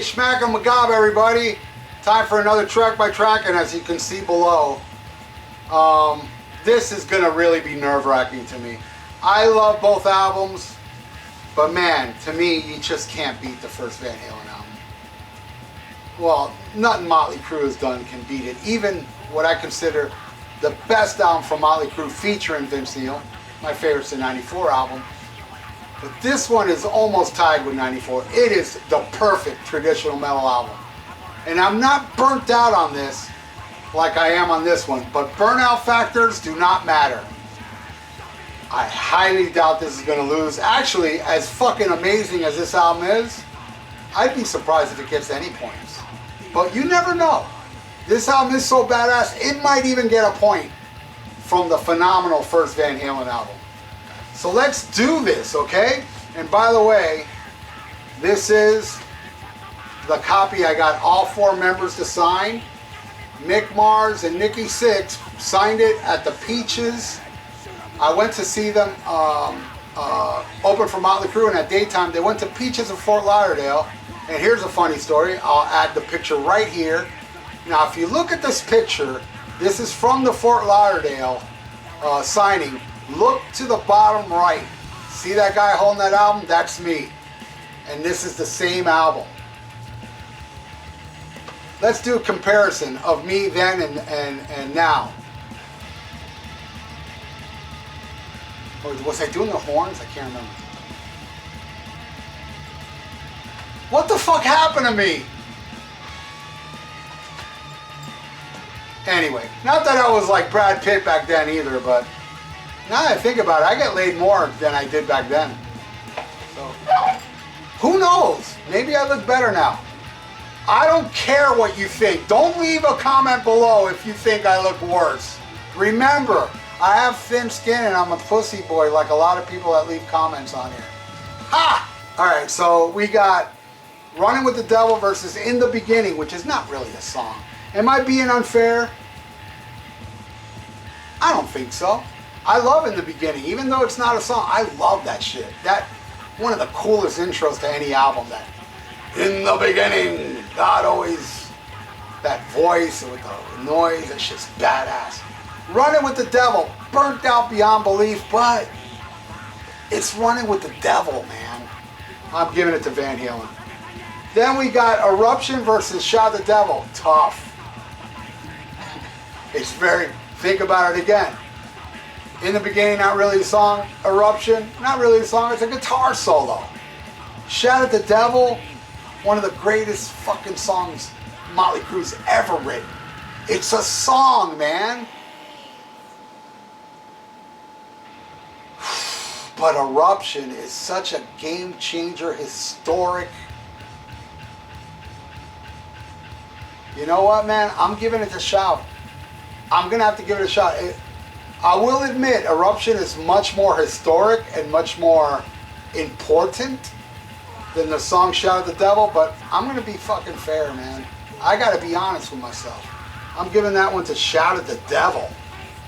Schmack 'em Magob, everybody. Time for another track by track, and as you can see below, this is gonna really be nerve-wracking to me. I love both albums, but man, to me, you just can't beat the first Van Halen album. Well, nothing Motley Crue has done can beat it. Even what I consider the best album from Motley Crue featuring Vince Neil. My favorite's the '94 album. But this one is almost tied with '94. It is the perfect traditional metal album. And I'm not burnt out on this like I am on this one, but burnout factors do not matter. I highly doubt this is going to lose. Actually, as fucking amazing as this album is, I'd be surprised if it gets any points. But you never know. This album is so badass, it might even get a point from the phenomenal first Van Halen album. So let's do this, okay? And by the way, this is the copy I got all 4 members to sign. Mick Mars and Nikki Sixx signed it at the Peaches. I went to see them open for Motley Crue, and at daytime they went to Peaches in Fort Lauderdale. And here's a funny story. I'll add the picture right here. Now, if you look at this picture, this is from the Fort Lauderdale signing. Look to the bottom right. See that guy holding that album? That's me. And this is the same album. Let's do a comparison of me then and now. Or was I doing the horns? I can't remember. What the fuck happened to me? Anyway, not that I was like Brad Pitt back then either, but now that I think about it, I get laid more than I did back then. So, who knows? Maybe I look better now. I don't care what you think. Don't leave a comment below if you think I look worse. Remember, I have thin skin and I'm a pussy boy like a lot of people that leave comments on here. Ha! Alright, so we got Running with the Devil versus In the Beginning, which is not really a song. Am I being unfair? I don't think so. I love In the Beginning, even though it's not a song. I love that shit. That one of the coolest intros to any album. That in the beginning, God always, that voice with the noise, that shit's badass. Running with the Devil, burnt out beyond belief, but it's Running with the Devil, man. I'm giving it to Van Halen. Then we got Eruption versus Shout the Devil. Tough. It's very, think about it again. In the Beginning, not really a song. Eruption, not really a song. It's a guitar solo. Shout at the Devil, one of the greatest fucking songs Motley Crue's ever written. It's a song, man. But Eruption is such a game changer, historic. You know what, man? I'm giving it a shout. I'm going to have to give it a shot. I will admit, Eruption is much more historic and much more important than the song Shout at the Devil, but I'm going to be fucking fair, man. I got to be honest with myself. I'm giving that one to Shout at the Devil.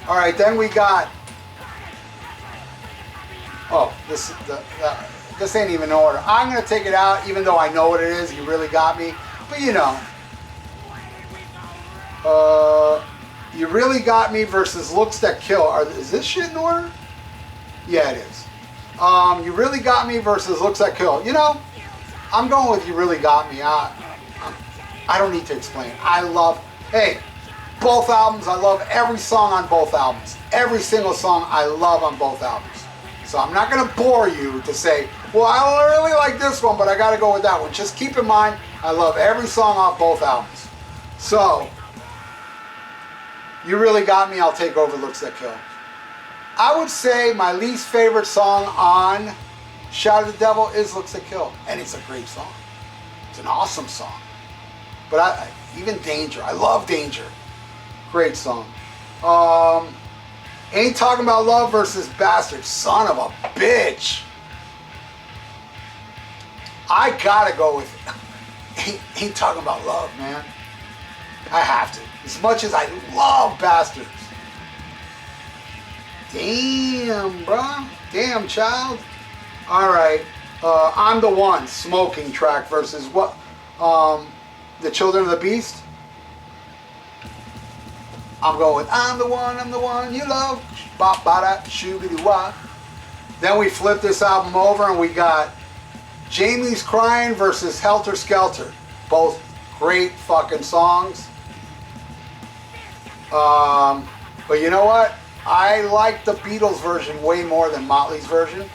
All right, then we got... Oh, this ain't even in order. I'm going to take it out, even though I know what it is. You really got me. But, you know... You Really Got Me versus Looks That Kill. Is this shit in order? Yeah, it is. You Really Got Me versus Looks That Kill. You know, I'm going with You Really Got Me. I don't need to explain. I love, hey, both albums. I love every song on both albums. Every single song I love on both albums. So I'm not going to bore you to say, well, I really like this one, but I got to go with that one. Just keep in mind, I love every song off both albums. So... You Really Got Me, I'll take over Looks That Kill. I would say my least favorite song on Shout at the Devil is Looks That Kill. And it's a great song. It's an awesome song. But even Danger, I love Danger. Great song. Ain't Talking About Love versus Bastard. Son of a bitch. I gotta go with Ain't Talking About Love, man. I have to. As much as I love Bastards. Damn, bruh. Damn, child. Alright. I'm the One, Smoking track versus what? The Children of the Beast. I'm going with I'm the one you love. Bop bada shoobity wah. Then we flip this album over and we got Jamie's Crying versus Helter Skelter. Both great fucking songs. But you know what? I like the Beatles version way more than Motley's version.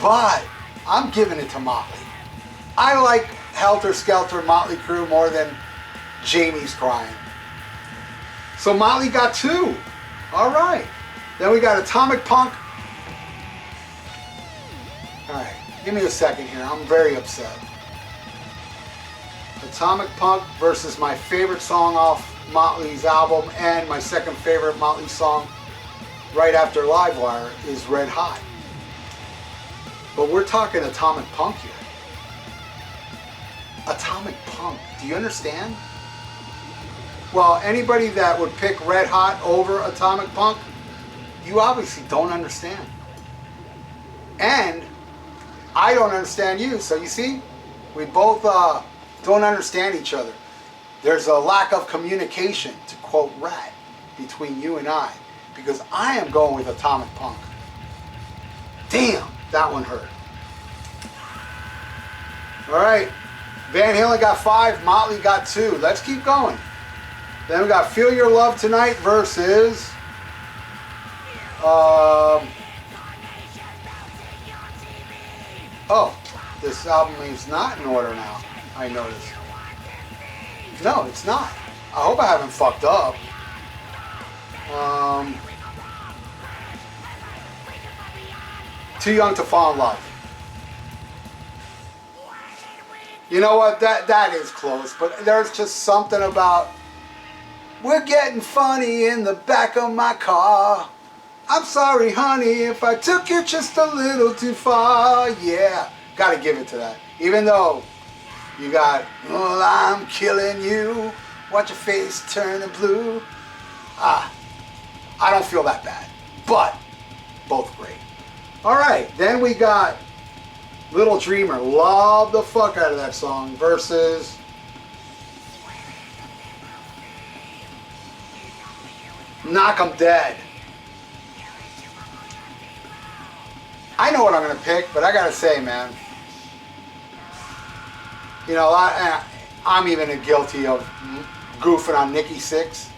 But I'm giving it to Motley. I like Helter Skelter, Motley Crue more than Jamie's Crying. So Motley got 2. All right. Then we got Atomic Punk. All right. Give me a second here. I'm very upset. Atomic Punk versus my favorite song off Motley's album and my second favorite Motley song right after Livewire is Red Hot. But we're talking Atomic Punk here. Atomic Punk. Do you understand? Well, anybody that would pick Red Hot over Atomic Punk, you obviously don't understand. And I don't understand you. So you see, we both don't understand each other. There's a lack of communication, to quote Rat, between you and I, because I am going with Atomic Punk. Damn, that one hurt. All right, Van Halen got 5, Motley got 2. Let's keep going. Then we got Feel Your Love Tonight versus oh, this album is not in order now, I noticed. No, it's not. I hope I haven't fucked up. Too Young to Fall in Love. You know what? That is close, but there's just something about we're getting funny in the back of my car. I'm sorry, honey, if I took you just a little too far. Yeah, gotta give it to that. Even though you got, well, I'm killing you. Watch your face turning blue. I don't feel that bad, but both great. All right, then we got Little Dreamer. Love the fuck out of that song versus Knock 'Em Dead. I know what I'm going to pick, but I got to say, man, you know, I'm even guilty of goofing on Nicky Sixx.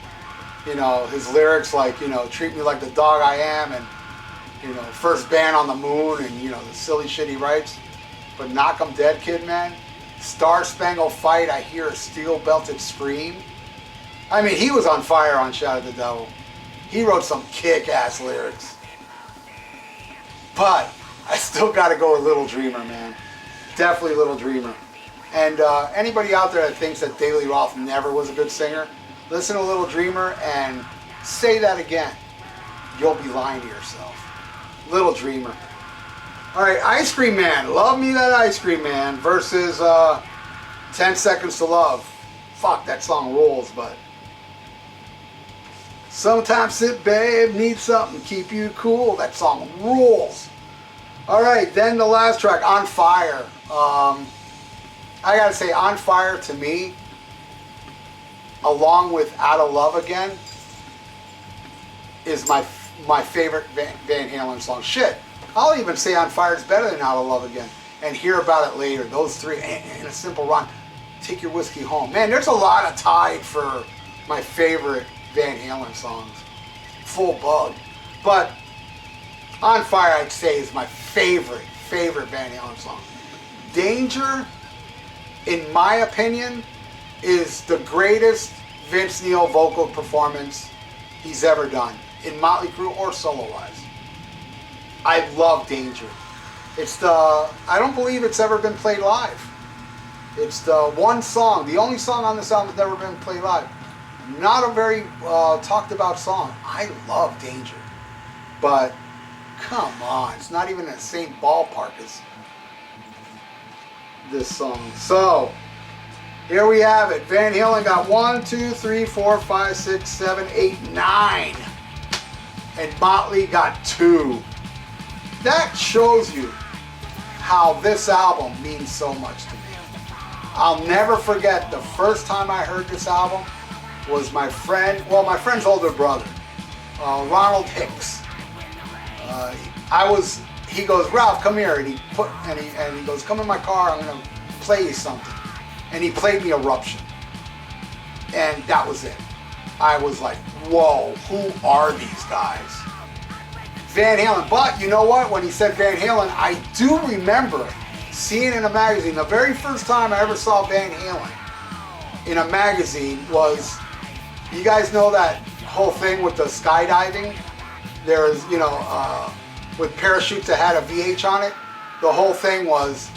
You know, his lyrics like, you know, treat me like the dog I am, and, you know, first band on the moon, and, you know, the silly shit he writes. But Knock 'Em Dead, kid, man. Star Spangled Fight, I hear a steel-belted scream. I mean, he was on fire on Shout at the Devil. He wrote some kick-ass lyrics. But I still got to go with Little Dreamer, man. Definitely Little Dreamer. And anybody out there that thinks that Daily Roth never was a good singer, listen to Little Dreamer and say that again. You'll be lying to yourself. Little Dreamer. All right, Ice Cream Man. Love Me That Ice Cream Man versus 10 Seconds to Love. Fuck, that song rules, but sometimes it, babe, needs something to keep you cool. That song rules. All right, then the last track, On Fire. I gotta say, On Fire to me, along with Out of Love Again, is my favorite Van Halen song. Shit, I'll even say On Fire is better than Out of Love Again. And Hear About It Later. Those three, and A Simple Run. Take Your Whiskey Home. Man, there's a lot of tied for my favorite Van Halen songs. Full bug. But On Fire, I'd say, is my favorite Van Halen song. Danger, in my opinion, is the greatest Vince Neil vocal performance he's ever done, in Motley Crue or solo-wise. I love Danger. It's I don't believe it's ever been played live. It's the one song, the only song on this album that's never been played live. Not a very talked about song. I love Danger. But, come on, it's not even in the same ballpark as this song. So, here we have it. Van Halen got 1, 2, 3, 4, 5, 6, 7, 8, 9. And Motley got 2. That shows you how this album means so much to me. I'll never forget the first time I heard this album was my friend's older brother, Ronald Hicks. He goes, Ralph, come here, and he goes, come in my car, I'm gonna play you something. And he played me Eruption. And that was it. I was like, whoa, who are these guys? Van Halen. But you know what? When he said Van Halen, I do remember seeing in a magazine, the very first time I ever saw Van Halen in a magazine was, you guys know that whole thing with the skydiving? There was, with parachutes that had a VH on it. The whole thing was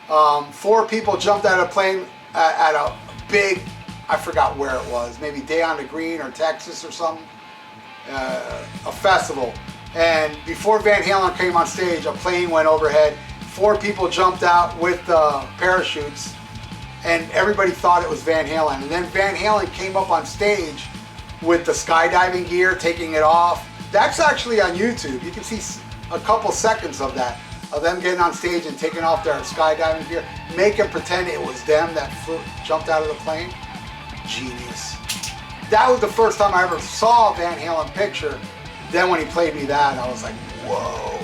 4 people jumped out of a plane at a big, I forgot where it was, maybe Day on the Green or Texas or something, a festival. And before Van Halen came on stage, a plane went overhead. 4 people jumped out with parachutes, and everybody thought it was Van Halen. And then Van Halen came up on stage with the skydiving gear, taking it off. That's actually on YouTube. You can see a couple seconds of that, of them getting on stage and taking off their skydiving gear, making pretend it was them that jumped out of the plane. Genius. That was the first time I ever saw a Van Halen picture. Then when he played me that, I was like, whoa.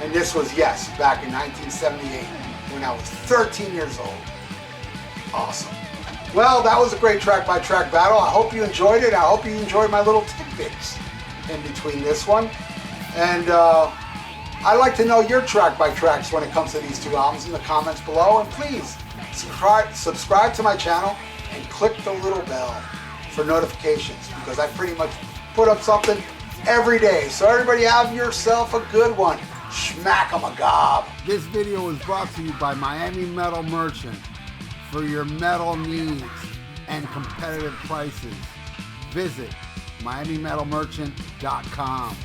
And this was, yes, back in 1978 when I was 13 years old. Awesome. Well, that was a great track-by-track battle. I hope you enjoyed it. I hope you enjoyed my little tidbits in between this one. And I'd like to know your track-by-tracks when it comes to these 2 albums in the comments below. And please, subscribe to my channel and click the little bell for notifications, because I pretty much put up something every day. So everybody have yourself a good one. Schmack 'em a gob. This video is brought to you by Miami Metal Merchant. For your metal needs and competitive prices, visit MiamiMetalMerchant.com.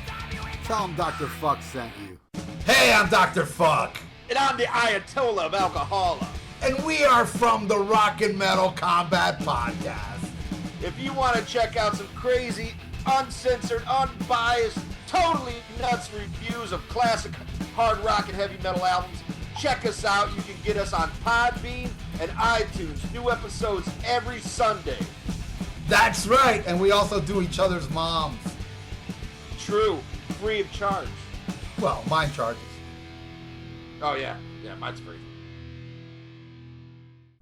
Tell them Dr. FUKK sent you. Hey, I'm Dr. FUKK. And I'm the Ayatollah of Alcohola. And we are from the Rock and Metal Combat Podcast. If you want to check out some crazy, uncensored, unbiased, totally nuts reviews of classic hard rock and heavy metal albums, check us out. You can get us on Podbean and iTunes. New episodes every Sunday. That's right. And we also do each other's moms. True. Free of charge. Well, mine charges. Oh, yeah. Yeah, mine's free.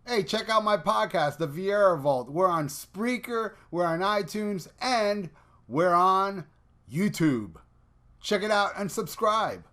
Hey, check out my podcast, The Vieira Vault. We're on Spreaker, we're on iTunes, and we're on YouTube. Check it out and subscribe.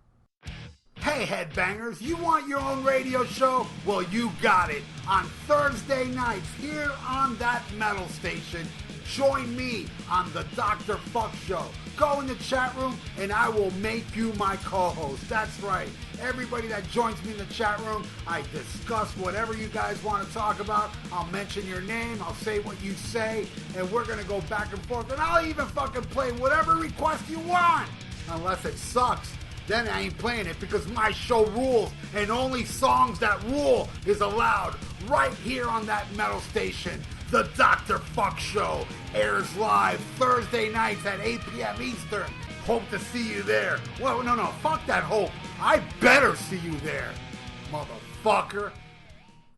Hey, headbangers, you want your own radio show? Well, you got it. On Thursday nights here on that metal station, join me on the Dr. FUKK Show. Go in the chat room and I will make you my co-host. That's right. Everybody that joins me in the chat room, I discuss whatever you guys want to talk about. I'll mention your name, I'll say what you say, and we're going to go back and forth. And I'll even fucking play whatever request you want. Unless it sucks, then I ain't playing it, because my show rules, and only songs that rule is allowed right here on that metal station. The Dr. FUKK Show airs live Thursday nights at 8 p.m. Eastern. Hope to see you there. Well, no, fuck that hope. I better see you there, motherfucker.